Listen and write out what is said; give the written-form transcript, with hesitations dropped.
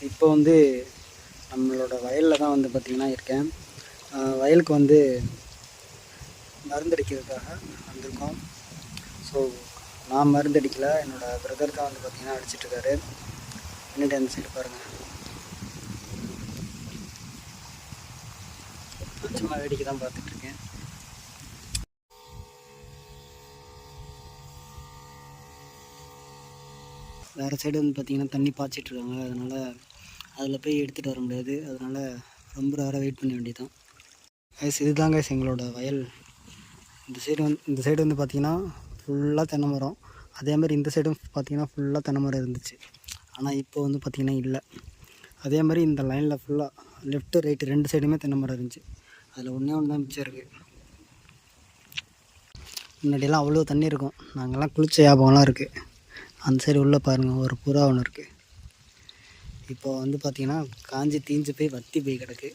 இப்போ வந்து நம்மளோட வயலில் தான் வந்து பார்த்திங்கன்னா இருக்கேன். வயலுக்கு வந்து மருந்தடிக்கிறதுக்காக வந்திருக்கோம். ஸோ நான் மருந்தடிக்கலை, என்னோடய பிரதர் தான் வந்து பார்த்திங்கன்னா அடிச்சிட்ருக்காரு. பின்னாடி அந்த சைடு பாருங்கள், சும்மா வேடிக்கை தான் பார்த்துட்ருக்கேன். வேறு சைடு வந்து பார்த்திங்கன்னா தண்ணி பாய்ச்சிட்ருக்காங்க, அதனால் அதில் போய் எடுத்துகிட்டு வர முடியாது. அதனால் ரொம்ப நேரம் வெயிட் பண்ண வேண்டியதான். இதுதாங்க எங்களோட வயல். இந்த சைடு வந்து பார்த்திங்கன்னா ஃபுல்லாக தென்னை மரம். அதேமாதிரி இந்த சைடும் பார்த்திங்கன்னா ஃபுல்லாக தென்னை மரம் இருந்துச்சு. ஆனால் இப்போ வந்து பார்த்திங்கன்னா இல்லை. அதே மாதிரி இந்த லைனில் ஃபுல்லாக லெஃப்ட்டு ரைட்டு 2 சைடுமே தென்னை மரம் இருந்துச்சு. அதில் ஒன்றே ஒன்று தான் மிச்சம் இருக்குது. முன்னாடியெல்லாம் அவ்வளோ தண்ணி இருக்கும். நாங்கள்லாம் குளிச்ச ஞாபகம்லாம் இருக்குது. அந்த சைடு உள்ளே பாருங்கள், ஒரு புறா ஒன்று இருக்குது. இப்போ வந்து பார்த்திங்கன்னா காஞ்சி தீஞ்சு போய் வற்றி போய் கிடக்கு.